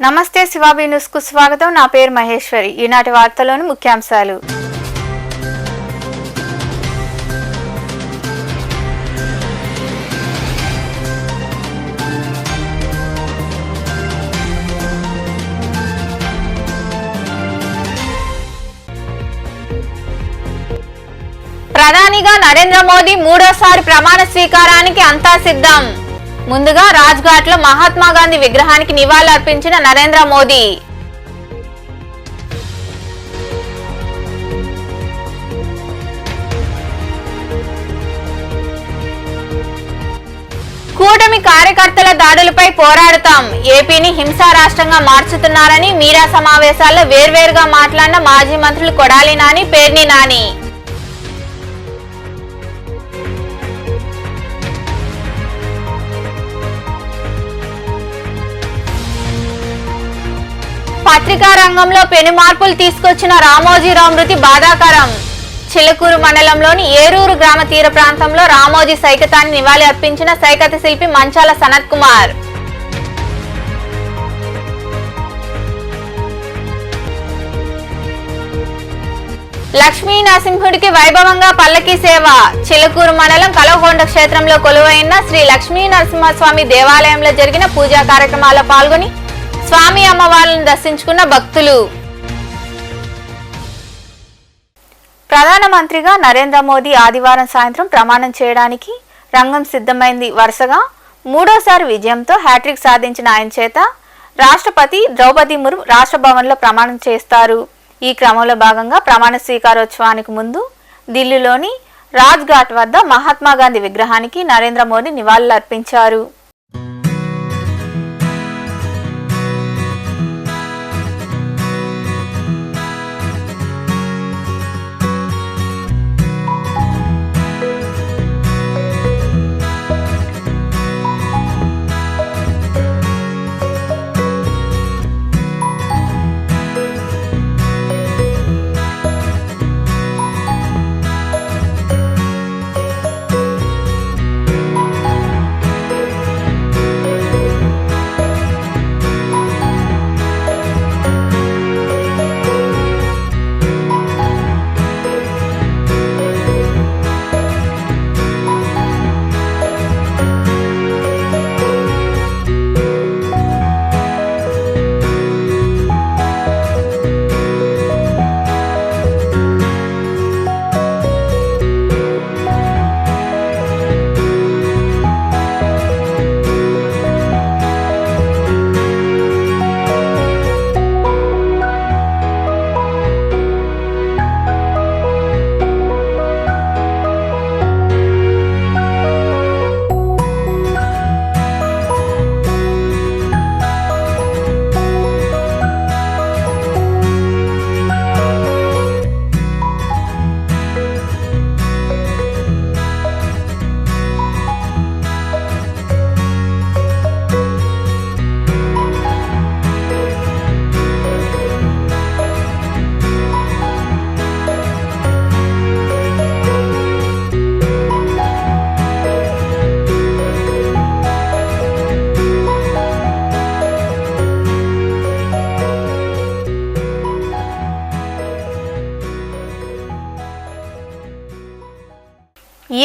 నమస్తే శివాబీ న్యూస్ కు స్వాగతం. నా పేరు మహేశ్వరి. ఈనాటి వార్తలోని ముఖ్యాంశాలు. ప్రధానిగా నరేంద్ర మోదీ మూడోసారి ప్రమాణ స్వీకారానికి అంతా సిద్ధం. ముందుగా రాజ్ఘాట్ లో మహాత్మా గాంధీ విగ్రహానికి నివాళులర్పించిన నరేంద్ర మోదీ. కూటమి కార్యకర్తల దాడులపై పోరాడుతాం. ఏపీని హింసా రాష్ట్రంగా మార్చుతున్నారని మీడియా సమావేశాల్లో వేర్వేరుగా మాట్లాడిన మాజీ మంత్రులు కొడాలి నాని, పేర్ని నాని. పత్రికా రంగంలో పెను మార్పులు తీసుకొచ్చిన రామోజీరావు మృతి బాధాకరం. చిలకూరు మండలంలోని ఏరూరు గ్రామ తీర ప్రాంతంలో రామోజీ సైకతాన్ని నివాళి అర్పించిన సైకత శిల్పి మంచాల సనత్ కుమార్. లక్ష్మీ నరసింహుడికి వైభవంగా పల్లకీ సేవ. చిలకూరు మండలం కలవకొండ క్షేత్రంలో కొలువైన శ్రీ లక్ష్మీ నరసింహస్వామి దేవాలయంలో జరిగిన పూజా కార్యక్రమాల్లో పాల్గొని స్వామి అమ్మవార్లను దర్శించుకున్న భక్తులు. ప్రధానమంత్రిగా నరేంద్ర మోదీ ఆదివారం సాయంత్రం ప్రమాణం చేయడానికి రంగం సిద్ధమైంది. వరుసగా మూడోసారి విజయంతో హ్యాట్రిక్ సాధించిన ఆయన చేత రాష్ట్రపతి ద్రౌపది ముర్ము రాష్ట్ర భవన్లో ప్రమాణం చేస్తారు. ఈ క్రమంలో భాగంగా ప్రమాణ స్వీకారోత్సవానికి ముందు ఢిల్లీలోని రాజ్ఘాట్ వద్ద మహాత్మా గాంధీ విగ్రహానికి నరేంద్ర మోదీ నివాళులర్పించారు.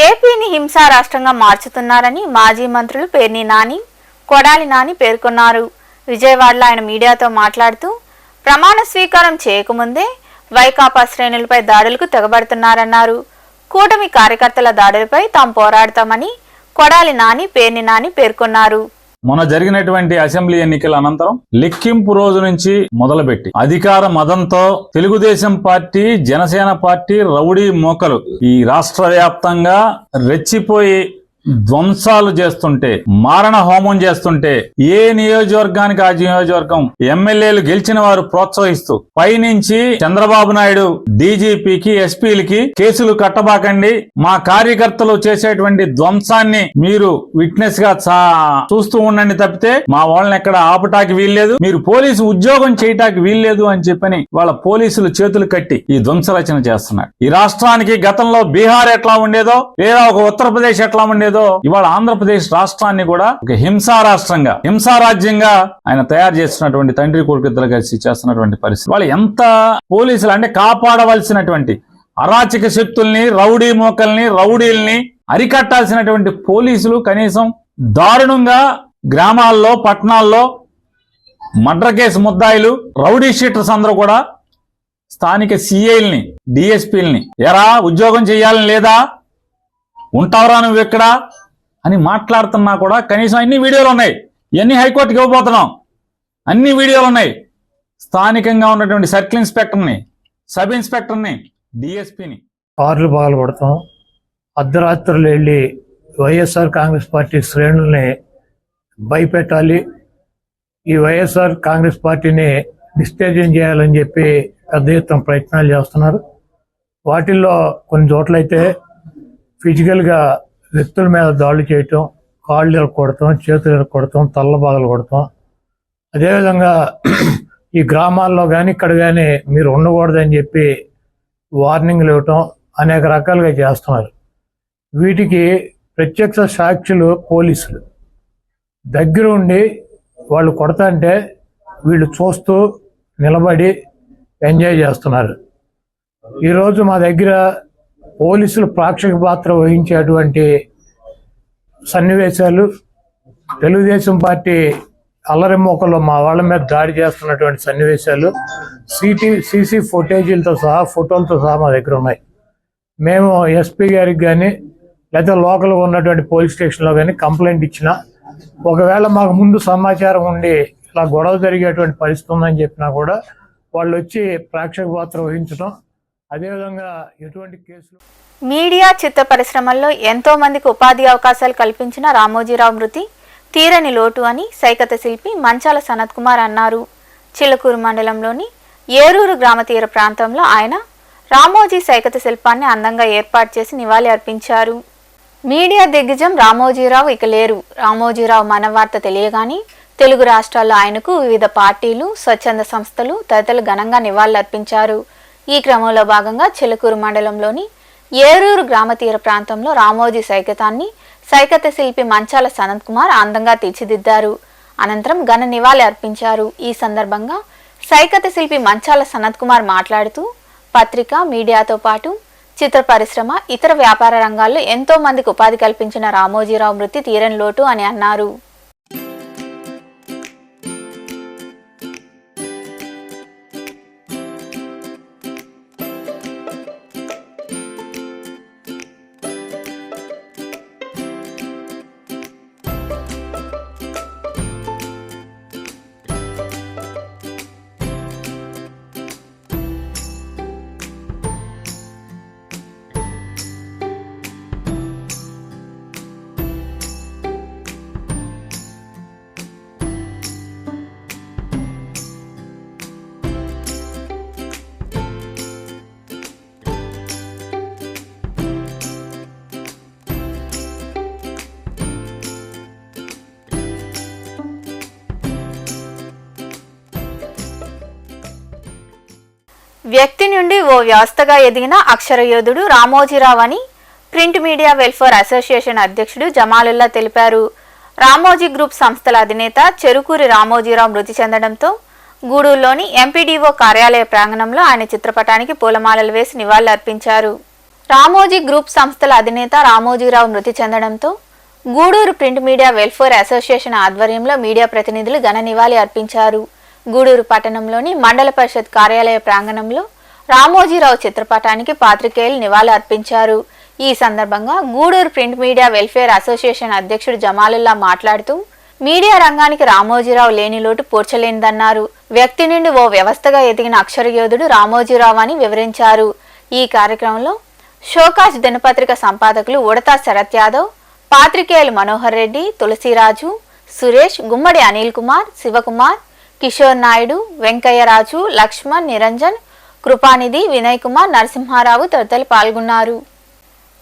ఏపీని హింసా రాష్ట్రంగా మార్చుతున్నారని మాజీ మంత్రులు పేర్ని నాని, కొడాలి నాని పేర్కొన్నారు. విజయవాడలో ఆయన మీడియాతో మాట్లాడుతూ ప్రమాణ స్వీకారం చేయకముందే వైకాపా శ్రేణులపై దాడులకు తెగబడుతున్నారన్నారు. కూటమి కార్యకర్తల దాడులపై తాము పోరాడతామని కొడాలి నాని, పేర్ని నాని పేర్కొన్నారు. మొన్న జరిగినటువంటి అసెంబ్లీ ఎన్నికల అనంతరం లెక్కింపు రోజు నుంచి మొదలుపెట్టి అధికార మదంతో Telugu Desam party, Janasena party rowdy మోకలు ఈ రాష్ట్ర వ్యాప్తంగా రెచ్చిపోయి ధ్వంసాలు చేస్తుంటే, మారణ హోమం చేస్తుంటే, ఏ నియోజకవర్గానికి ఆ నియోజకవర్గం ఎమ్మెల్యేలు గెలిచిన వారు ప్రోత్సహిస్తూ పైనుంచి చంద్రబాబు నాయుడు డీజీపీకి, ఎస్పీలకి కేసులు కట్టబాకండి, మా కార్యకర్తలు చేసేటువంటి ధ్వంసాన్ని మీరు విట్నెస్ గా చూస్తూ ఉండండి తప్పితే మా వాళ్ళని ఎక్కడ ఆపటానికి వీల్లేదు, మీరు పోలీసు ఉద్యోగం చేయటానికి వీల్లేదు అని చెప్పని వాళ్ళ పోలీసులు చేతులు కట్టి ఈ ధ్వంస రచన చేస్తున్నారు. ఈ రాష్ట్రానికి గతంలో బీహార్ ఎట్లా ఉండేదో లేదా ఒక ఉత్తరప్రదేశ్ ఎట్లా ఉండేదో లేదో ఇవాళ ఆంధ్రప్రదేశ్ రాష్ట్రాన్ని కూడా ఒక హింసారాజ్యంగా ఆయన తయారు చేస్తున్నటువంటి తండ్రి కొడుకు ఇద్దరు కలిసి చేస్తున్నటువంటి పరిస్థితి. వాళ్ళు ఎంత పోలీసులు అంటే కాపాడవలసినటువంటి అరాచక శక్తుల్ని, రౌడీ మోకల్ని, రౌడీల్ని అరికట్టాల్సినటువంటి పోలీసులు కనీసం దారుణంగా గ్రామాల్లో, పట్టణాల్లో మర్డర్ కేసు ముద్దాయిలు, రౌడీ షీటర్స్ అందరూ కూడా స్థానిక సిఐల్ని, డిఎస్పీలని ఎరా ఉద్యోగం చేయాలని లేదా, ఉంటావురా నువ్వు ఎక్కడా అని మాట్లాడుతున్నా కూడా కనీసం అన్ని వీడియోలు ఉన్నాయి. ఇవన్నీ హైకోర్టుకి ఇవ్వబోతున్నాం. అన్ని వీడియోలు ఉన్నాయి. స్థానికంగా ఉన్నటువంటి సర్కిల్ ఇన్స్పెక్టర్ని, సబ్ ఇన్స్పెక్టర్ని, డిఎస్పీని కార్లు పగలగొడతాం, అర్ధరాత్రులు వెళ్ళి వైఎస్ఆర్ కాంగ్రెస్ పార్టీ శ్రేణుల్ని భయపెట్టాలి, ఈ వైఎస్ఆర్ కాంగ్రెస్ పార్టీని డిస్టేజన్ చేయాలని చెప్పి పెద్ద ఎత్తున ప్రయత్నాలు చేస్తున్నారు. వాటిల్లో కొన్ని చోట్లయితే ఫిజికల్గా వ్యక్తుల మీద దాడులు చేయటం, కాళ్ళు ఇరక్కొడతాం, చేతులు ఇరక్కొడతాం, తల్ల బాగలు కొడతాం. అదేవిధంగా ఈ గ్రామాల్లో కానీ ఇక్కడ కానీ మీరు ఉండకూడదని చెప్పి వార్నింగ్లు ఇవ్వటం అనేక రకాలుగా చేస్తున్నారు. వీటికి ప్రత్యక్ష సాక్షులు పోలీసులు దగ్గర ఉండి వాళ్ళు కొడతాంటే వీళ్ళు చూస్తూ నిలబడి ఎంజాయ్ చేస్తున్నారు. ఈరోజు మా దగ్గర పోలీసులు ప్రేక్షక పాత్ర వహించేటువంటి సన్నివేశాలు, తెలుగుదేశం పార్టీ అల్లరి మోకల్లో మా వాళ్ళ మీద దాడి చేస్తున్నటువంటి సన్నివేశాలు సీసీ ఫుటేజీలతో సహా, ఫోటోలతో సహా మా దగ్గర ఉన్నాయి. మేము ఎస్పీ గారికి కానీ లేదా లోకల్గా ఉన్నటువంటి పోలీస్ స్టేషన్లో కానీ కంప్లైంట్ ఇచ్చినా, ఒకవేళ మాకు ముందు సమాచారం ఉండి ఇలా గొడవ జరిగేటువంటి పరిస్థితి ఉందని చెప్పినా కూడా వాళ్ళు వచ్చి ప్రేక్షక పాత్ర వహించడం, అదేవిధంగా ఎటువంటి కేసులు. మీడియా, చిత్ర పరిశ్రమల్లో ఎంతో మందికి ఉపాధి అవకాశాలు కల్పించిన రామోజీరావు మృతి తీరని లోటు అని సైకత శిల్పి మంచాల సనత్ కుమార్ అన్నారు. చిలకూరు మండలంలోని ఏరూరు గ్రామ తీర ప్రాంతంలో ఆయన రామోజీ సైకత శిల్పాన్ని అందంగా ఏర్పాటు చేసి నివాళి అర్పించారు. మీడియా దిగ్గజం రామోజీరావు ఇక లేరు. రామోజీరావు మనవార్త తెలియగానే తెలుగు రాష్ట్రాల్లో ఆయనకు వివిధ పార్టీలు, స్వచ్ఛంద సంస్థలు తదితరులు ఘనంగా నివాళులర్పించారు. ఈ క్రమంలో భాగంగా చిలకూరు మండలంలోని ఏరూరు గ్రామ తీర ప్రాంతంలో రామోజీ సైకతాన్ని సైకత శిల్పి మంచాల సనత్ కుమార్ అందంగా తీర్చిదిద్దారు. అనంతరం ఘన నివాళి అర్పించారు. ఈ సందర్భంగా సైకత శిల్పి మంచాల సనత్ కుమార్ మాట్లాడుతూ పత్రిక, మీడియాతో పాటు చిత్ర పరిశ్రమ, ఇతర వ్యాపార రంగాల్లో ఎంతో మందికి ఉపాధి కల్పించిన రామోజీరావు మృతి తీరని లోటు అని అన్నారు. వ్యక్తి నుండి ఓ వ్యవస్థగా ఎదిగిన అక్షర యోధుడు రామోజీరావు అని ప్రింట్ మీడియా వెల్ఫేర్ అసోసియేషన్ అధ్యక్షుడు జమాలుల్లా తెలిపారు. రామోజీ గ్రూప్ సంస్థల అధినేత చెరుకూరి రామోజీరావు మృతి చెందడంతో గూడూరులోని ఎంపీడీఓ కార్యాలయ ప్రాంగణంలో ఆయన చిత్రపటానికి పూలమాలలు వేసి నివాళులర్పించారు. రామోజీ గ్రూప్ సంస్థల అధినేత రామోజీరావు మృతి చెందడంతో Gudur print media welfare association ఆధ్వర్యంలో మీడియా ప్రతినిధులు ఘన నివాళి అర్పించారు. గూడూరు పట్టణంలోని మండల పరిషత్ కార్యాలయ ప్రాంగణంలో రామోజీరావు చిత్రపటానికి పాత్రికేయులు నివాళులు అర్పించారు. ఈ సందర్భంగా Gudur print media welfare association అధ్యక్షుడు జమాలుల్లా మాట్లాడుతూ మీడియా రంగానికి రామోజీరావు లేని లోటు పూడ్చలేనిదన్నారు. వ్యక్తి నుండి ఓ వ్యవస్థగా ఎదిగిన అక్షర యోధుడు రామోజీరావు అని వివరించారు. ఈ కార్యక్రమంలో షోకాజ్ దినపత్రిక సంపాదకులు ఉడతా శరత్ యాదవ్, పాత్రికేయులు మనోహర్ రెడ్డి, తులసిరాజు, సురేష్, గుమ్మడి అనిల్ కుమార్, శివకుమార్, కిషోర్ నాయుడు, వెంకయ్యరాజు, లక్ష్మణ్, నిరంజన్, కృపానిధి, వినయ్ కుమార్, నరసింహారావు తదితరులు పాల్గొన్నారు.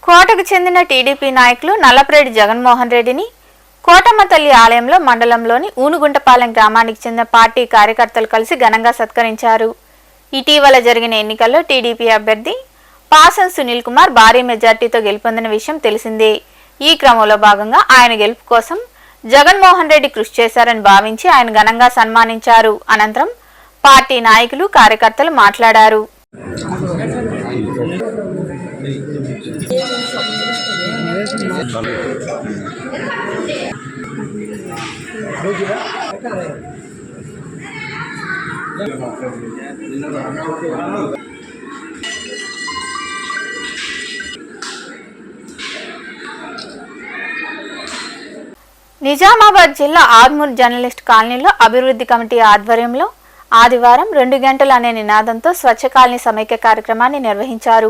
కోటకు చెందిన టీడీపీ నాయకులు నల్లపరెడ్డి జగన్మోహన్ రెడ్డిని కోటమ్మ తల్లి ఆలయంలో మండలంలోని ఊనుగుంటపాలెం గ్రామానికి చెందిన పార్టీ కార్యకర్తలు కలిసి ఘనంగా సత్కరించారు. ఇటీవల జరిగిన ఎన్నికల్లో టీడీపీ అభ్యర్థి పాసం సునీల్ కుమార్ భారీ మెజార్టీతో గెలుపొందిన విషయం తెలిసిందే. ఈ క్రమంలో భాగంగా ఆయన గెలుపు కోసం జగన్మోహన్ రెడ్డి కృషి చేశారని భావించి ఆయన ఘనంగా సన్మానించారు. అనంతరం పార్టీ నాయకులు, కార్యకర్తలు మాట్లాడారు. నిజామాబాద్ జిల్లా ఆర్మూర్ జర్నలిస్ట్ కాలనీలో అభివృద్ధి కమిటీ ఆధ్వర్యంలో ఆదివారం 2 గంటలు అనే నినాదంతో స్వచ్ఛ కాలనీ సమైక్య కార్యక్రమాన్ని నిర్వహించారు.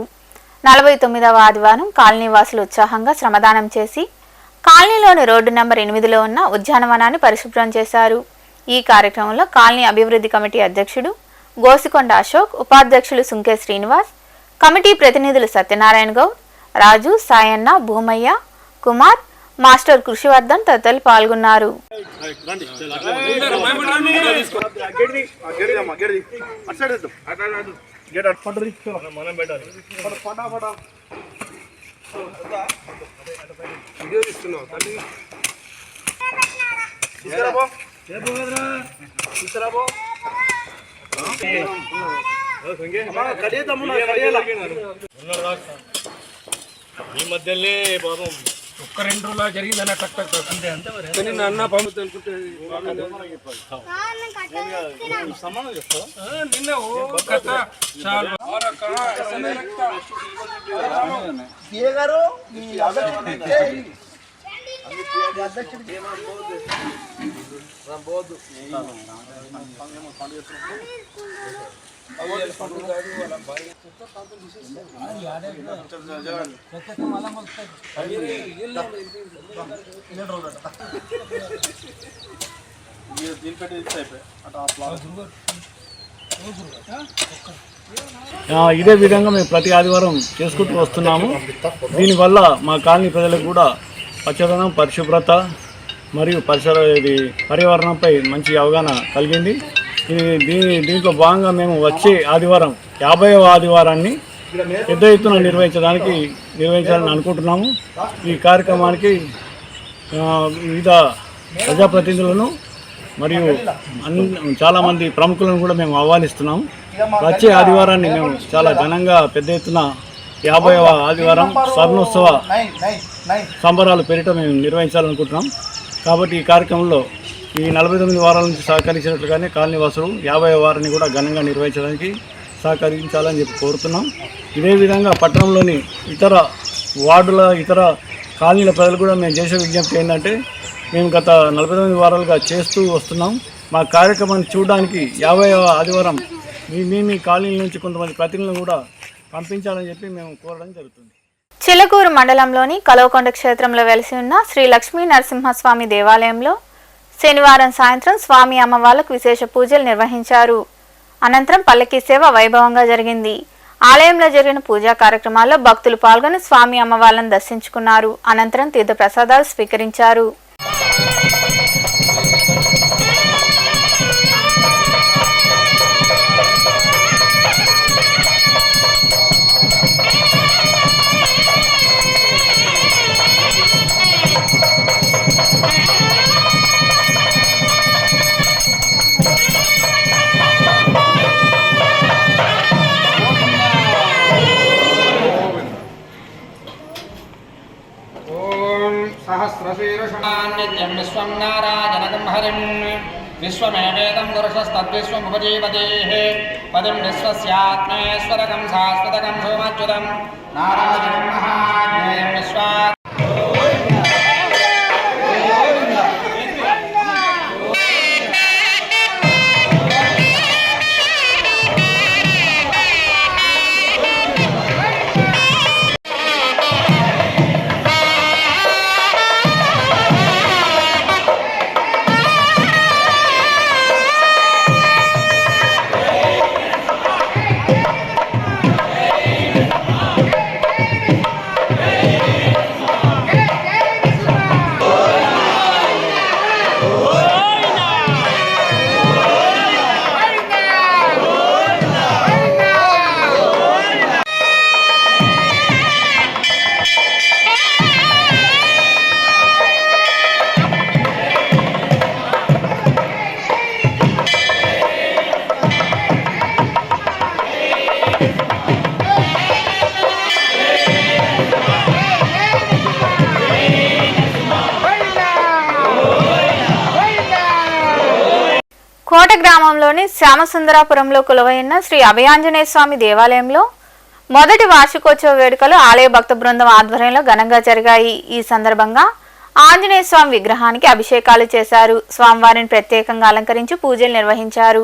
49వ ఆదివారం కాలనీ వాసులు ఉత్సాహంగా శ్రమదానం చేసి కాలనీలోని రోడ్డు నెంబర్ 8లో ఉన్న ఉద్యానవనాన్ని పరిశుభ్రం చేశారు. ఈ కార్యక్రమంలో కాలనీ అభివృద్ధి కమిటీ అధ్యక్షుడు గోసికొండ అశోక్, ఉపాధ్యక్షులు సుంకే శ్రీనివాస్, కమిటీ ప్రతినిధులు సత్యనారాయణ గౌడ్, రాజు, సాయన్న, భూమయ్య, కుమార్, మాస్టర్ కృషివర్ధన్ తదితరులు పాల్గొన్నారు. ఈ మధ్యనే బాబు ఒక్క 2 రోజులు జరిగిందన్న టక్ టక్ అంతే అంతే అన్న పంపు తెలుసుకుంటే నిన్న ఇదే విధంగా మేము ప్రతి ఆదివారం చేసుకుంటూ వస్తున్నాము. దీనివల్ల మా కాలనీ ప్రజలకు కూడా పచ్చదనం, పరిశుభ్రత మరియు పర్యావరణంపై మంచి అవగాహన కలిగింది. దీంట్లో భాగంగా మేము వచ్చే ఆదివారం 50వ ఆదివారాన్ని పెద్ద ఎత్తున నిర్వహించాలని అనుకుంటున్నాము. ఈ కార్యక్రమానికి వివిధ ప్రజాప్రతినిధులను మరియు చాలామంది ప్రముఖులను కూడా మేము ఆహ్వానిస్తున్నాము. వచ్చే ఆదివారాన్ని మేము చాలా ఘనంగా పెద్ద ఎత్తున 50వ ఆదివారం స్వర్ణోత్సవ సంబరాలు పేరిట మేము నిర్వహించాలనుకుంటున్నాం. కాబట్టి ఈ కార్యక్రమంలో ఈ 49 వారాల నుంచి సహకరించినట్లుగానే కాలనీ వాసులు 50వ వారాన్ని కూడా ఘనంగా నిర్వహించడానికి సహకరించాలని చెప్పి కోరుతున్నాం. ఇదే విధంగా పట్టణంలోని ఇతర వార్డుల, ఇతర కాలనీల ప్రజలు కూడా మేము చేసే విజ్ఞప్తి ఏంటంటే, మేము గత 49 వారాలుగా చేస్తూ వస్తున్నాం. మా కార్యక్రమాన్ని చూడడానికి 50వ ఆదివారం మీ కాలనీ నుంచి కొంతమంది ప్రతినిధులను కూడా పంపించాలని చెప్పి మేము కోరడం జరుగుతుంది. చిలకూరు మండలంలోని కలవకొండ క్షేత్రంలో వెలిసి ఉన్న శ్రీ లక్ష్మీ నరసింహస్వామి దేవాలయంలో శనివారం సాయంత్రం స్వామి అమ్మవార్లకు విశేష పూజలు నిర్వహించారు. అనంతరం పల్లకీ సేవ వైభవంగా జరిగింది. ఆలయంలో జరిగిన పూజా కార్యక్రమాల్లో భక్తులు పాల్గొని స్వామి అమ్మవార్లను దర్శించుకున్నారు. అనంతరం తీర్థ ప్రసాదాలు స్వీకరించారు. నిత్యం విశ్వం నారాయణకం హరిం విశ్వమేవేదం పురుషస్తద్విశ్వముపజీవదేః పదం విశ్వస్యాత్మేశ్వరకం శాశ్వతకం సోమచ్యుతం నారాయణం మహాజ్ఞేయం విశ్వా కోట గ్రామంలోని శ్యామసుందరాపురంలో కొలువైన శ్రీ అభయాంజనేయ స్వామి దేవాలయంలో మొదటి వార్షికోత్సవ వేడుకలు ఆలయ భక్త బృందం ఆధ్వర్యంలో ఘనంగా జరిగాయి. ఈ సందర్భంగా ఆంజనేయ స్వామి విగ్రహానికి అభిషేకాలు చేశారు. స్వామివారిని ప్రత్యేకంగా అలంకరించి పూజలు నిర్వహించారు.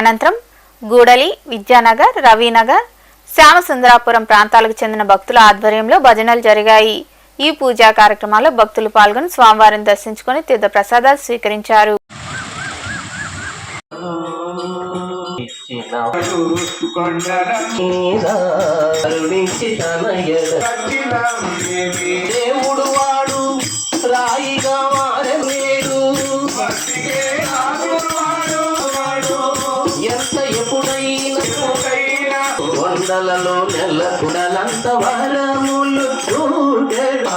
అనంతరం గూడలి, విద్యానగర్, రవినగర్, శ్యామసుందరాపురం ప్రాంతాలకు చెందిన భక్తుల ఆధ్వర్యంలో భజనలు జరిగాయి. ఈ పూజా కార్యక్రమాల్లో భక్తులు పాల్గొని స్వామివారిని దర్శించుకొని తీర్థ ప్రసాదాలు స్వీకరించారు. దేవుడు వాడు రాయిగా మారలేడు, ఎంత ఎప్పుడైనా కొండలలో నెలకుడలంత వరములు చూడడు.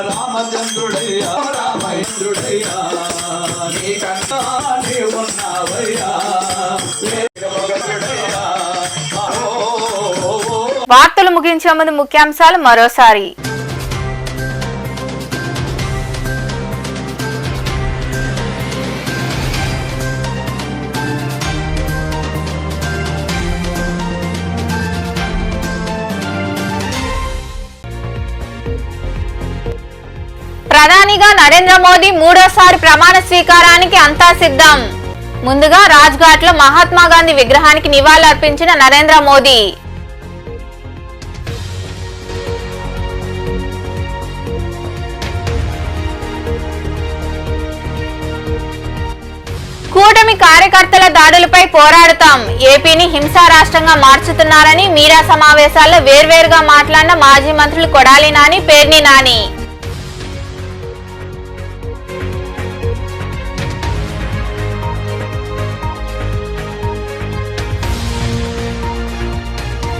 రామచంద్రుడయ్యా రామచంద్రుడయ్యా నీకంతా ఉన్నావయ్యా. వార్తలు ముగించే ముందు ముఖ్యాంశాలు మరోసారి. ప్రధానిగా నరేంద్ర మోదీ మూడోసారి ప్రమాణ స్వీకారానికి అంతా సిద్ధం. ముందుగా రాజ్ఘాట్ లో మహాత్మా గాంధీ విగ్రహానికి నివాళులర్పించిన నరేంద్ర మోదీ. కూటమి కార్యకర్తల దాడులపై పోరాడుతాం, ఏపీని హింసా రాష్ట్రంగా మార్చుతున్నారని మీడియా సమావేశాల్లో వేర్వేరుగా మాట్లాడిన మాజీ మంత్రులు కొడాలి నాని, పేర్ని నాని.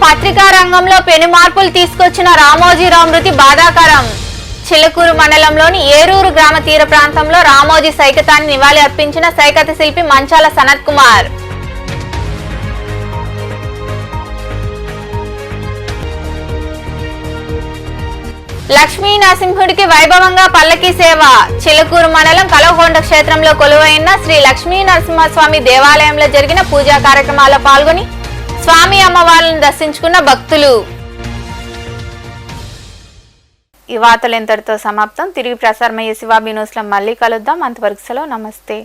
పత్రికా రంగంలో పెను మార్పులు తీసుకొచ్చిన రామోజీరావు మృతి బాధాకరం. చిలకూరు మండలంలోని ఏరూరు గ్రామ తీర ప్రాంతంలో రామోజీ సైకతాన్ని నివాళి అర్పించిన సైకత శిల్పి మంచాల సనత్ కుమార్. లక్ష్మీ నరసింహుడికి వైభవంగా పల్లకీ సేవ. చిలకూరు మండలం కలవకొండ క్షేత్రంలో కొలువైన శ్రీ లక్ష్మీ నరసింహస్వామి దేవాలయంలో జరిగిన పూజా కార్యక్రమాల్లో పాల్గొని స్వామి అమ్మవార్లను దర్శించుకున్న భక్తులు. ఈ వార్తలు ఇంతటితో సమాప్తం. తిరిగి ప్రసారమయ్యే శివాబీ న్యూస్లో మళ్ళీ కలుద్దాం. అంతవరకు సెలవు. నమస్తే.